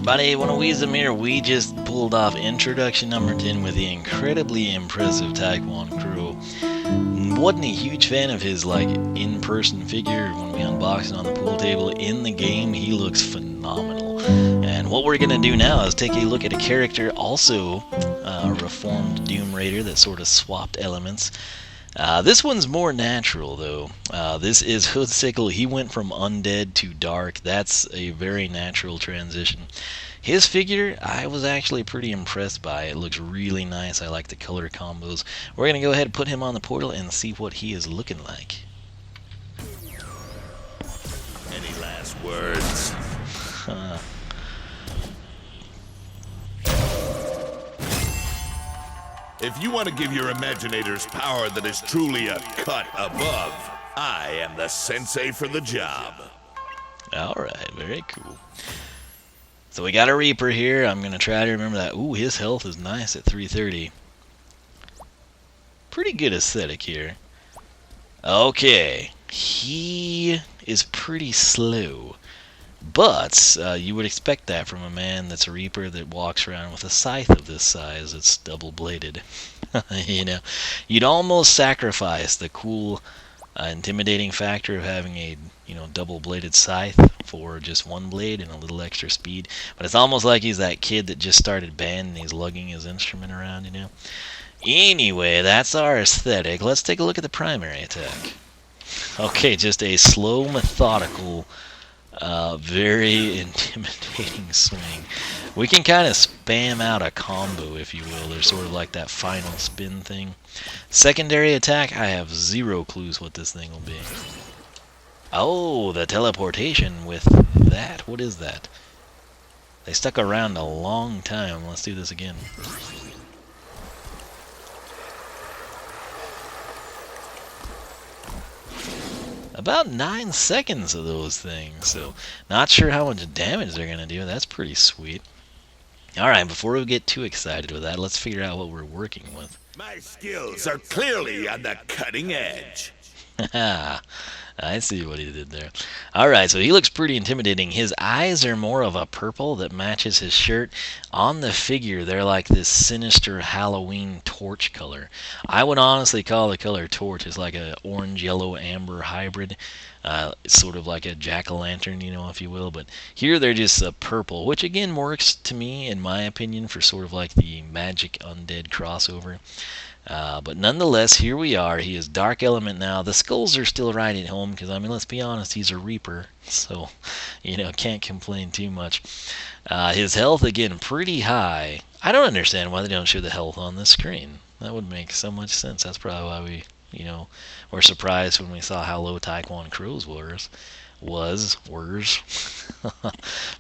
everybody, one of Wiisdom here. We just pulled off introduction number 10 with the incredibly impressive Taekwon crew. Wasn't a huge fan of his in-person figure when we unboxed it on the pool table. In the game, he looks phenomenal. And what we're going to do now is take a look at a character, also a reformed Doom Raider that sort of swapped elements. This one's more natural, though. This is Sickle. He went from undead to dark. That's a very natural transition. His figure, I was actually pretty impressed by. It looks really nice. I like the color combos. We're going to go ahead and put him on the portal and see what he is looking like. Any last words? If you want to give your Imaginators power that is truly a cut above, I am the Sensei for the job. Alright, very cool. So we got a Reaper here. I'm going to try to remember that. Ooh, his health is nice at 330. Pretty good aesthetic here. Okay, he is pretty slow. But you would expect that from a man that's a Reaper that walks around with a scythe of this size. It's double-bladed. You know, you'd almost sacrifice the cool, intimidating factor of having a double-bladed scythe for just one blade and a little extra speed. But it's almost like he's that kid that just started band and he's lugging his instrument around. You know. Anyway, that's our aesthetic. Let's take a look at the primary attack. Okay, just a slow, methodical. Very intimidating swing. We can kind of spam out a combo, if you will. There's sort of like that final spin thing. Secondary attack, I have zero clues what this thing will be. Oh, the teleportation with that. What is that? They stuck around a long time. Let's do this again. About 9 seconds of those things, so not sure how much damage they're going to do. That's pretty sweet. Alright, before we get too excited with that, let's figure out what we're working with. My skills are clearly on the cutting edge. I see what he did there. Alright, so he looks pretty intimidating. His eyes are more of a purple that matches his shirt. On the figure, they're like this sinister Halloween torch color. I would honestly call the color torch. It's like a orange, yellow, amber hybrid. It's sort of like a jack-o'-lantern, if you will. But here they're just purple, which again works to me, in my opinion, for sort of like the magic undead crossover. But nonetheless, here we are. He is Dark Element now. The skulls are still right at home because, let's be honest, he's a Reaper. So, can't complain too much. His health, again, pretty high. I don't understand why they don't show the health on the screen. That would make so much sense. That's probably why we, were surprised when we saw how low Taekwon Crow's was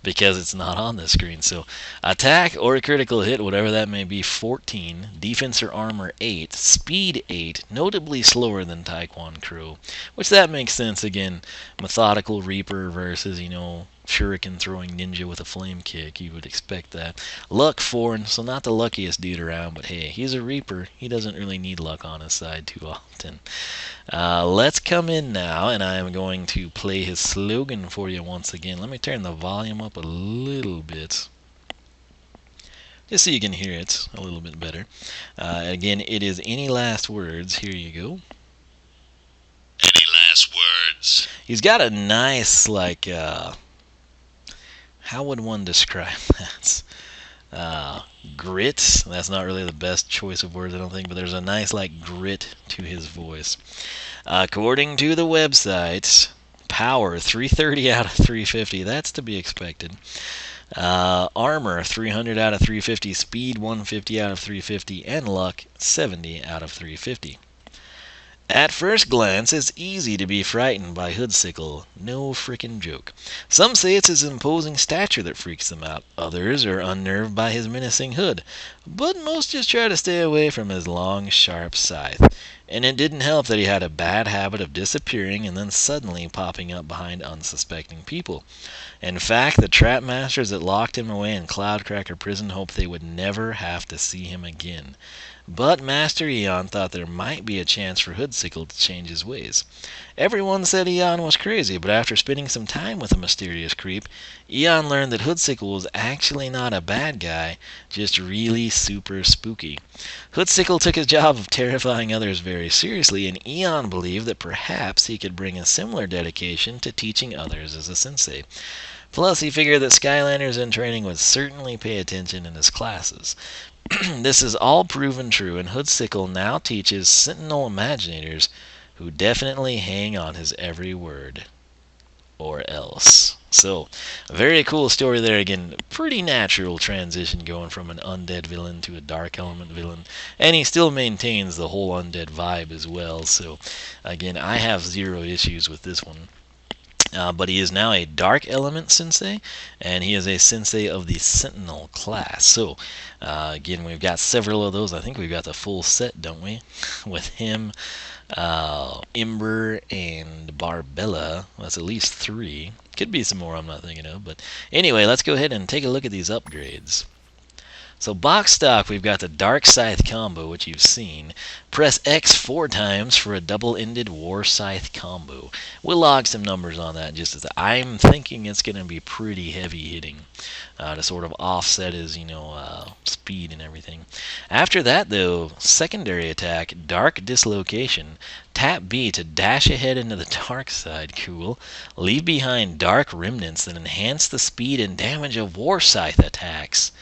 because it's not on the screen. So attack or a critical hit, whatever that may be, 14, defense or armor 8, speed 8, notably slower than Taekwon Crow, which that makes sense. Again, methodical Reaper versus shuriken throwing ninja with a flame kick. You would expect that. Luck 4, so not the luckiest dude around, but hey, he's a Reaper. He doesn't really need luck on his side too often. Let's come in now, and I am going to play his slogan for you once again. Let me turn the volume up a little bit, just so you can hear it a little bit better. Again, it is any last words. Here you go. Any last words? He's got a nice, how would one describe that? Grit. That's not really the best choice of words, I don't think, but there's a nice, grit to his voice. According to the website, power 330 out of 350. That's to be expected. Armor 300 out of 350. Speed 150 out of 350. And luck 70 out of 350. At first glance, it's easy to be frightened by Sickle. No frickin' joke. Some say it's his imposing stature that freaks them out. Others are unnerved by his menacing hood. But most just try to stay away from his long, sharp scythe. And it didn't help that he had a bad habit of disappearing and then suddenly popping up behind unsuspecting people. In fact, the trap masters that locked him away in Cloudcracker Prison hoped they would never have to see him again. But Master Eon thought there might be a chance for Hoodsickle to change his ways. Everyone said Eon was crazy, but after spending some time with the mysterious creep, Eon learned that Hoodsickle was actually not a bad guy, just really super spooky. Hoodsickle took his job of terrifying others very seriously, and Eon believed that perhaps he could bring a similar dedication to teaching others as a sensei. Plus, he figured that Skylanders in training would certainly pay attention in his classes. This is all proven true, and Hoodsickle now teaches Sentinel Imaginators, who definitely hang on his every word, or else. So, a very cool story there. Again, pretty natural transition going from an undead villain to a dark element villain, and he still maintains the whole undead vibe as well. So, again, I have zero issues with this one. But he is now a Dark Element Sensei, and he is a Sensei of the Sentinel class. So, again, we've got several of those. I think we've got the full set, don't we? With him, Ember, and Barbella. Well, that's at least 3. Could be some more I'm not thinking of. But anyway, let's go ahead and take a look at these upgrades. So box stock, we've got the Dark Scythe combo, which you've seen. Press X 4 times for a double-ended War Scythe combo. We'll log some numbers on that just as I'm thinking it's going to be pretty heavy hitting to sort of offset his, speed and everything. After that, though, secondary attack, Dark Dislocation. Tap B to dash ahead into the dark side. Cool. Leave behind Dark Remnants that enhance the speed and damage of War Scythe attacks.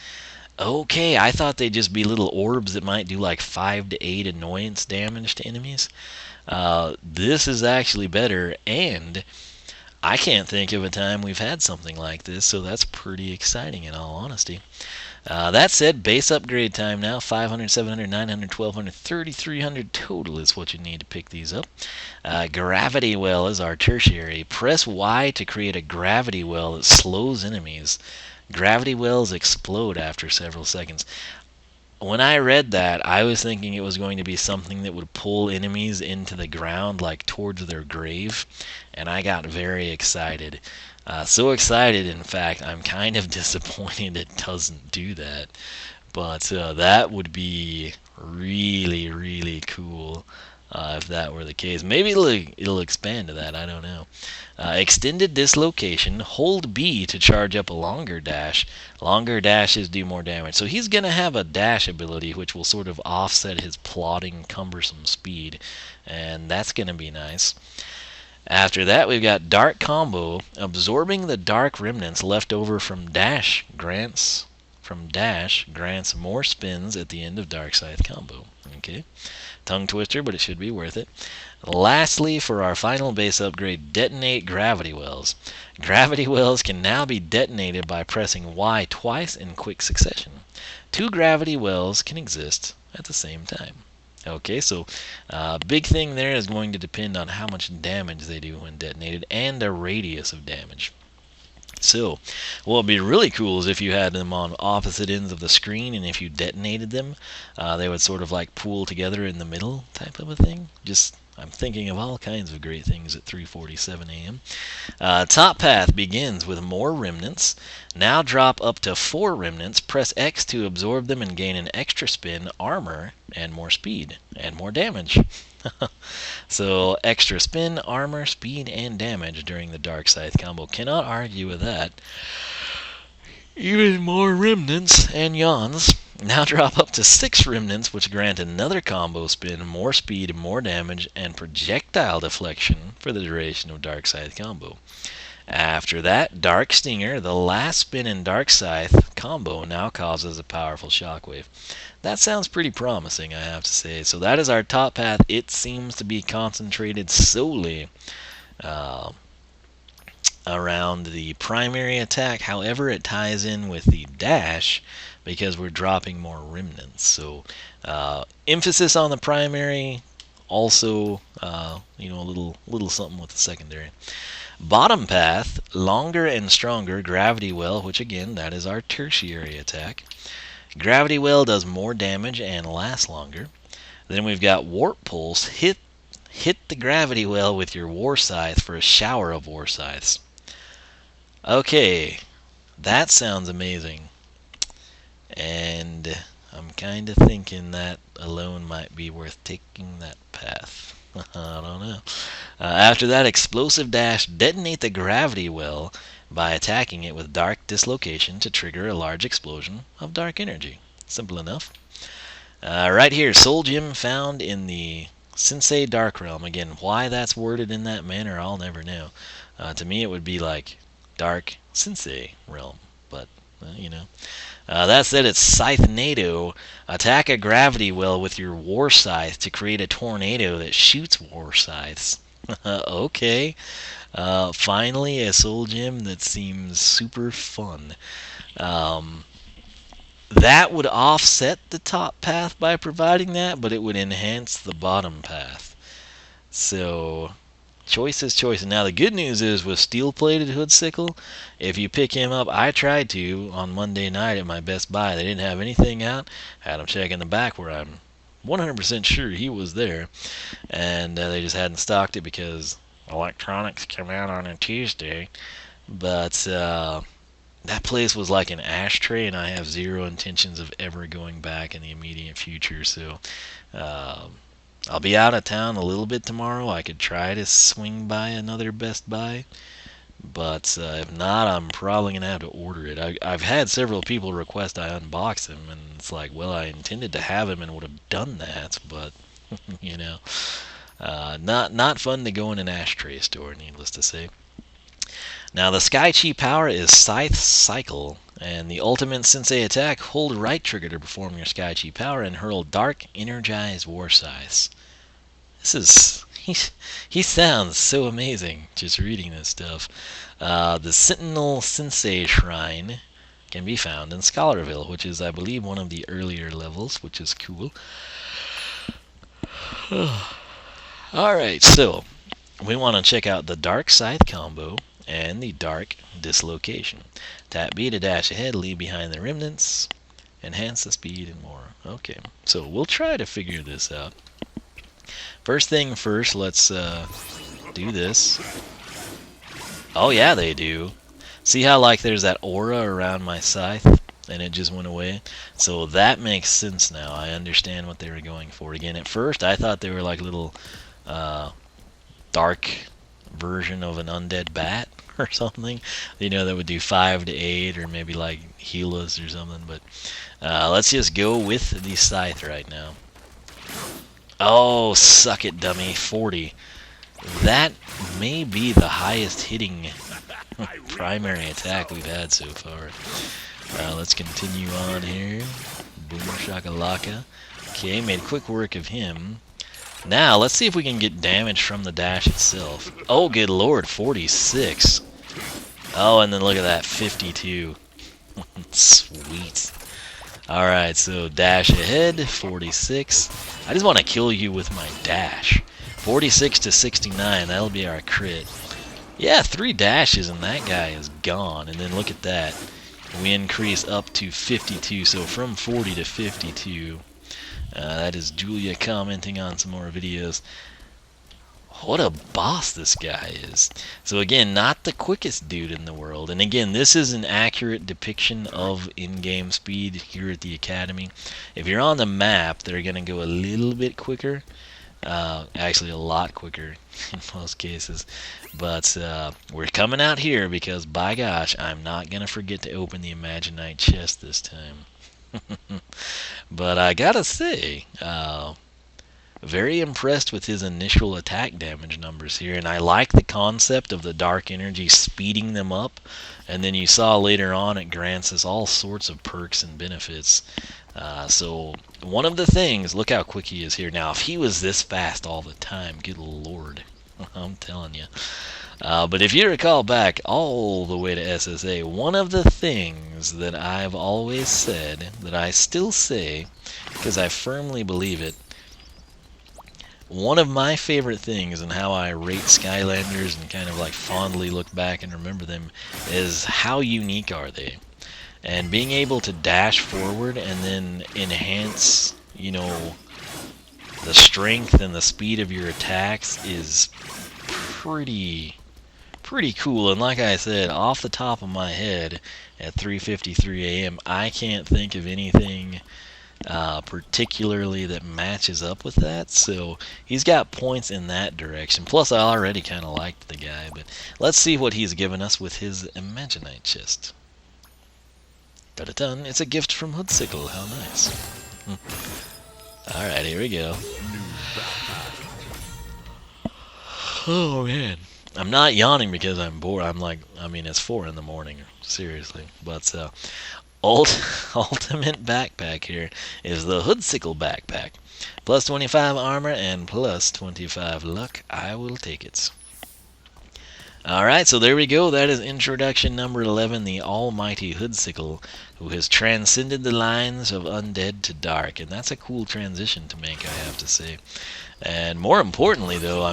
Okay, I thought they'd just be little orbs that might do like 5 to 8 annoyance damage to enemies. This is actually better, and I can't think of a time we've had something like this, so that's pretty exciting in all honesty. That said, base upgrade time now, 500, 700, 900, 1200, 3300 total is what you need to pick these up. Gravity Well is our tertiary. Press Y to create a gravity well that slows enemies. Gravity wells explode after several seconds. When I read that, I was thinking it was going to be something that would pull enemies into the ground, like towards their grave, and I got very excited. So excited, in fact, I'm kind of disappointed it doesn't do that. But that would be really, really cool if that were the case. Maybe it'll expand to that, I don't know. Extended Dislocation, hold B to charge up a longer dash. Longer dashes do more damage. So he's going to have a dash ability which will sort of offset his plodding, cumbersome speed. And that's going to be nice. After that, we've got Dark Combo. Absorbing the Dark Remnants left over from Dash grants more spins at the end of Dark Scythe combo. Okay. Tongue twister, but it should be worth it. Lastly, for our final base upgrade, detonate Gravity Wells. Gravity Wells can now be detonated by pressing Y twice in quick succession. 2 Gravity Wells can exist at the same time. Okay, so big thing there is going to depend on how much damage they do when detonated and the radius of damage. So, what would be really cool is if you had them on opposite ends of the screen, and if you detonated them, they would sort of like pool together in the middle type of a thing. I'm thinking of all kinds of great things at 3:47 a.m. Top path begins with more remnants. Now drop up to 4 remnants. Press X to absorb them and gain an extra spin, armor, and more speed, and more damage. So, extra spin, armor, speed, and damage during the Dark Scythe combo. Cannot argue with that. Even more remnants and yawns. Now drop up to 6 remnants, which grant another combo spin, more speed, more damage, and projectile deflection for the duration of Dark Scythe combo. After that, Dark Stinger, the last spin in Dark Scythe combo, now causes a powerful shockwave. That sounds pretty promising, I have to say. So that is our top path. It seems to be concentrated solely around the primary attack. However, it ties in with the dash because we're dropping more remnants. So emphasis on the primary, also a little something with the secondary. Bottom path, longer and stronger Gravity Well, which again, that is our tertiary attack. Gravity Well does more damage and lasts longer. Then we've got Warp Pulse. Hit the Gravity Well with your War Scythe for a shower of War Scythes. Okay, that sounds amazing. And I'm kind of thinking that alone might be worth taking that path. I don't know. After that explosive dash, detonate the gravity well by attacking it with dark dislocation to trigger a large explosion of dark energy. Simple enough. Right here, Soul Gem found in the Sensei Dark Realm. Again, why that's worded in that manner, I'll never know. To me, it would be like Dark Sensei Realm, but, you know. That said, it's Scythe-nado. Attack a gravity well with your War Scythe to create a tornado that shoots War Scythes. Okay. Finally, a Soul Gem that seems super fun. That would offset the top path by providing that, but it would enhance the bottom path. So, choice is choice. And now the good news is with steel-plated hood sickle, if you pick him up, I tried to on Monday night at my Best Buy. They didn't have anything out. Had him check in the back where I'm 100% sure he was there, and they just hadn't stocked it because electronics came out on a Tuesday. But that place was like an ashtray, and I have zero intentions of ever going back in the immediate future. So I'll be out of town a little bit tomorrow. I could try to swing by another Best Buy, but if not, I'm probably going to have to order it. I've had several people request I unbox him, and it's like, well, I intended to have him and would have done that, but, you know, not fun to go in an ashtray store, needless to say. Now, the Sky Chi power is Scythe Cycle, and the ultimate Sensei attack, hold right trigger to perform your Sky Chi power and hurl dark, energized War Scythes. He sounds so amazing just reading this stuff. The Sentinel Sensei Shrine can be found in Scholarville, which is, I believe, one of the earlier levels, which is cool. Alright, so we want to check out the Dark Scythe combo and the Dark Dislocation. Tap B to dash ahead, leave behind the remnants, enhance the speed, and more. Okay, so we'll try to figure this out. First thing first, let's do this. Oh yeah, they do. See how like there's that aura around my scythe and it just went away? So that makes sense now. I understand what they were going for. Again, at first I thought they were like little dark version of an undead bat or something, you know, that would do 5 to 8 or maybe like heal us or something. But let's just go with the scythe right now. Oh, suck it, dummy. 40. That may be the highest hitting primary attack we've had so far. Let's continue on here. Boom shakalaka. Okay, made quick work of him. Now, let's see if we can get damage from the dash itself. Oh, good lord, 46. Oh, and then look at that, 52. Sweet. Alright, so dash ahead, 46. I just want to kill you with my dash. 46 to 69, that'll be our crit. Yeah, 3 dashes and that guy is gone. And then look at that. We increase up to 52, so from 40 to 52. That is Julia commenting on some more videos. What a boss this guy is. So again, not the quickest dude in the world. And again, this is an accurate depiction of in-game speed here at the Academy. If you're on the map, they're going to go a little bit quicker. Actually, a lot quicker in most cases. But we're coming out here because, by gosh, I'm not going to forget to open the Imaginite chest this time. But I gotta say, very impressed with his initial attack damage numbers here, and I like the concept of the dark energy speeding them up, and then you saw later on it grants us all sorts of perks and benefits. So one of the things, look how quick he is here. Now, if he was this fast all the time, good lord, I'm telling you. But if you recall back all the way to SSA, one of the things that I've always said, that I still say, because I firmly believe it, one of my favorite things and how I rate Skylanders and kind of like fondly look back and remember them is how unique are they. And being able to dash forward and then enhance, you know, the strength and the speed of your attacks is pretty cool. And like I said, off the top of my head at 3:53 a.m., I can't think of anything particularly that matches up with that. So he's got points in that direction. Plus, I already kind of liked the guy. But let's see what he's given us with his Imaginite chest. Da-da-dun, it's a gift from Sickle. How nice. Alright, here we go. Oh, man. I'm not yawning because I'm bored. It's 4 in the morning. Seriously. But, ultimate backpack here is the Sickle backpack. Plus 25 armor and plus 25 luck. I will take it. Alright, so there we go. That is introduction number 11, the almighty Sickle, who has transcended the lines of undead to dark. And that's a cool transition to make, I have to say. And more importantly, though,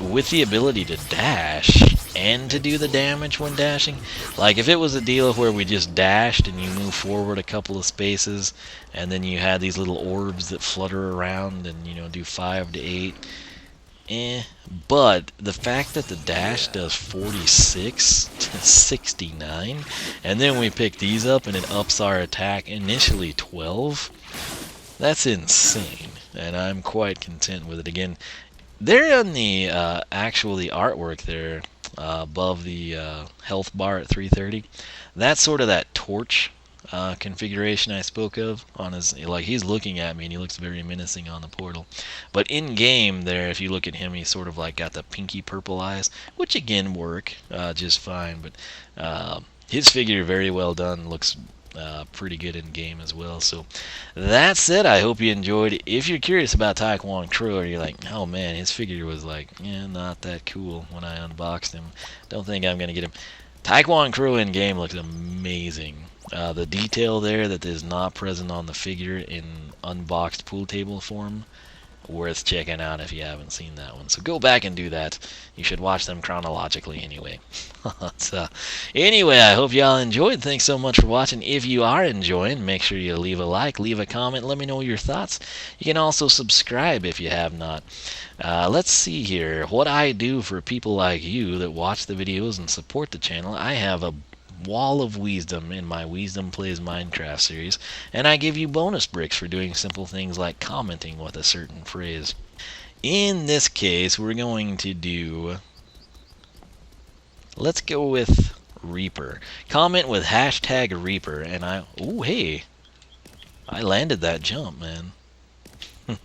with the ability to dash and to do the damage when dashing, like if it was a deal where we just dashed and you move forward a couple of spaces and then you had these little orbs that flutter around and, do 5 to 8, but the fact that the dash does 46 to 69, and then we pick these up and it ups our attack initially 12, that's insane, and I'm quite content with it. Again, there on the the artwork there above the health bar at 330, that's sort of that torch configuration I spoke of on his, he's looking at me and he looks very menacing on the portal. But in game there, if you look at him, he's sort of got the pinky purple eyes, which again work just fine. But his figure very well done, looks pretty good in game as well. So that's it. I hope you enjoyed. If you're curious about Taekwon Crow, or you're like, oh man, his figure was not that cool when I unboxed him, don't think I'm gonna get him. Taekwon Crow in game looks amazing. The detail there that is not present on the figure in unboxed pool table form, worth checking out if you haven't seen that one. So go back and do that. You should watch them chronologically anyway. So, anyway, I hope y'all enjoyed. Thanks so much for watching. If you are enjoying, make sure you leave a like, leave a comment, let me know your thoughts. You can also subscribe if you have not. Let's see here. What I do for people like you that watch the videos and support the channel, I have a Wall of Wisdom in my Wisdom Plays Minecraft series, and I give you bonus bricks for doing simple things like commenting with a certain phrase. In this case, we're going to do, let's go with Reaper. Comment with hashtag Reaper, and hey, I landed that jump, man.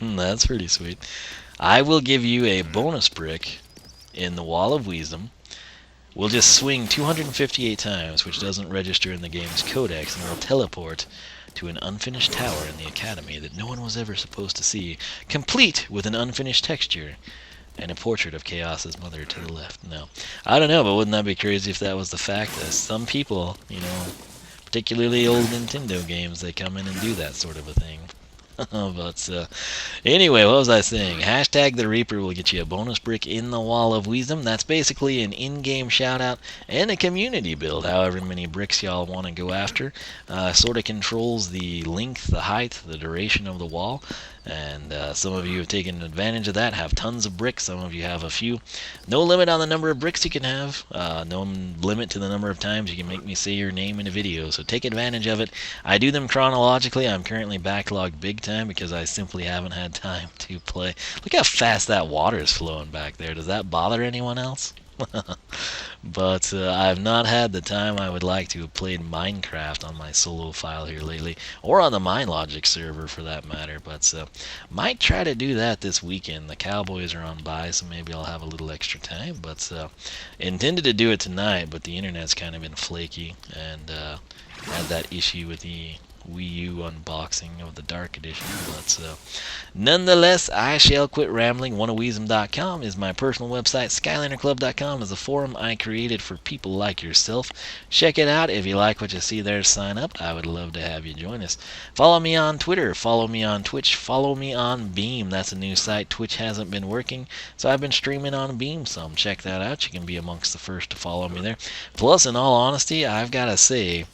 That's pretty sweet. I will give you a bonus brick in the Wall of Wisdom. We'll just swing 258 times, which doesn't register in the game's codex, and we'll teleport to an unfinished tower in the academy that no one was ever supposed to see, complete with an unfinished texture and a portrait of Chaos's mother to the left. No, I don't know, but wouldn't that be crazy if that was the fact? That some people, particularly old Nintendo games, they come in and do that sort of a thing. But anyway, what was I saying? Hashtag the Reaper will get you a bonus brick in the Wall of Wisdom. That's basically an in-game shout-out and a community build. However many bricks y'all want to go after. Sort of controls the length, the height, the duration of the wall. And some of you have taken advantage of that, have tons of bricks. Some of you have a few. No limit on the number of bricks you can have. No limit to the number of times you can make me say your name in a video. So take advantage of it. I do them chronologically. I'm currently backlogged big time because I simply haven't had time to play. Look how fast that water is flowing back there. Does that bother anyone else? But I've not had the time I would like to have played Minecraft on my solo file here lately, or on the MindLogic server for that matter. But might try to do that this weekend. The Cowboys are on bye, so maybe I'll have a little extra time. But intended to do it tonight, but the internet's kind of been flaky, and had that issue with the Wii U unboxing of the Dark Edition. But nonetheless, I shall quit rambling. OneOfWisdom.com is my personal website. SkylanderClub.com is a forum I created for people like yourself. Check it out. If you like what you see there, sign up. I would love to have you join us. Follow me on Twitter. Follow me on Twitch. Follow me on Beam. That's a new site. Twitch hasn't been working, so I've been streaming on Beam some. Check that out. You can be amongst the first to follow me there. Plus, in all honesty, I've got to say,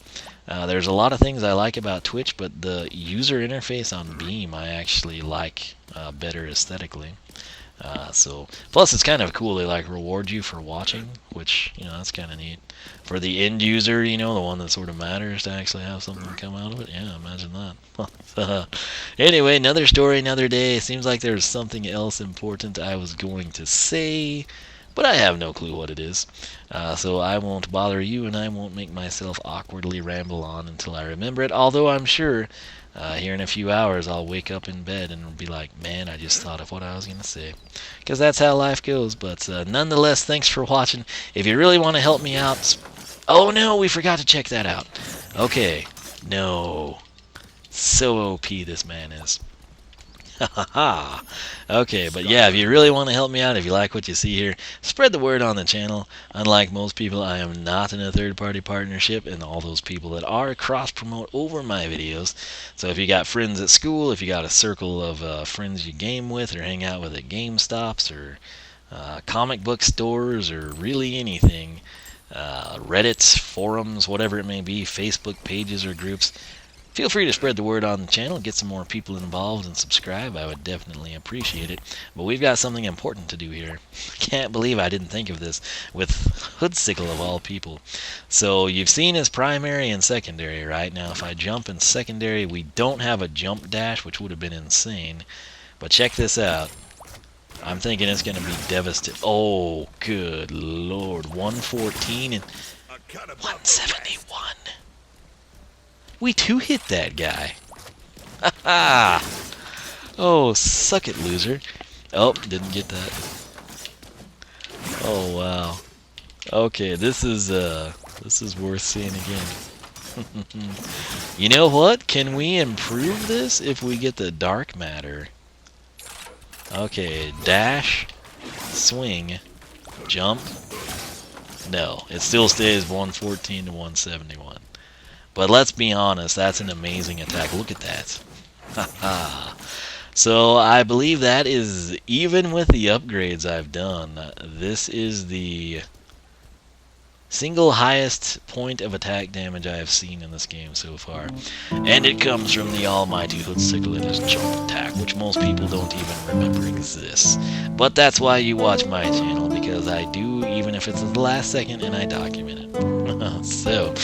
there's a lot of things I like about Twitch, but the user interface on Beam I actually like better aesthetically. So plus it's kind of cool. They like reward you for watching, which that's kind of neat. For the end user, the one that sort of matters, to actually have something come out of it. Yeah, imagine that. Anyway, another story, another day. It seems like there's something else important I was going to say, but I have no clue what it is. So I won't bother you, and I won't make myself awkwardly ramble on until I remember it, although I'm sure here in a few hours I'll wake up in bed and be like, man, I just thought of what I was going to say. Because that's how life goes. But nonetheless, thanks for watching. If you really want to help me out... Oh no, we forgot to check that out. Okay. No. So OP this man is. Okay, but yeah, if you really want to help me out, if you like what you see here, spread the word on the channel. Unlike most people, I am not in a third-party partnership, and all those people that are cross-promote over my videos. So if you got friends at school, if you got a circle of friends you game with or hang out with at GameStops or comic book stores or really anything, Reddits, forums, whatever it may be, Facebook pages or groups, feel free to spread the word on the channel, get some more people involved, and subscribe. I would definitely appreciate it. But we've got something important to do here. Can't believe I didn't think of this with Sickle of all people. So you've seen his primary and secondary, right? Now if I jump in secondary, we don't have a jump dash, which would have been insane. But check this out. I'm thinking it's going to be devastating. Oh, good lord. 114 and 171. We two-hit that guy. Ha Oh, suck it, loser. Oh, didn't get that. Oh, wow. Okay, this is worth seeing again. You know what? Can we improve this if we get the dark matter? Okay, dash, swing, jump. No, it still stays 114 to 171. But let's be honest, that's an amazing attack. Look at that. Haha. So I believe that is, even with the upgrades I've done, this is the single highest point of attack damage I have seen in this game so far. And it comes from the almighty Sickle and his jump attack, which most people don't even remember exists. But that's why you watch my channel, because I do, even if it's at the last second, and I document it. So,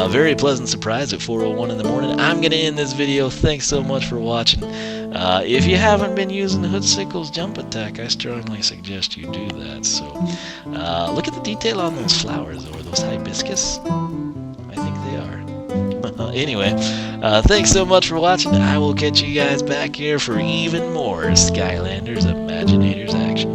very pleasant surprise at 4:01 in the morning. I'm going to end this video. Thanks so much for watching. If you haven't been using Sickle's jump attack, I strongly suggest you do that. So, look at the detail on those flowers, or those hibiscus. I think they are. Anyway, thanks so much for watching. I will catch you guys back here for even more Skylanders Imaginators action.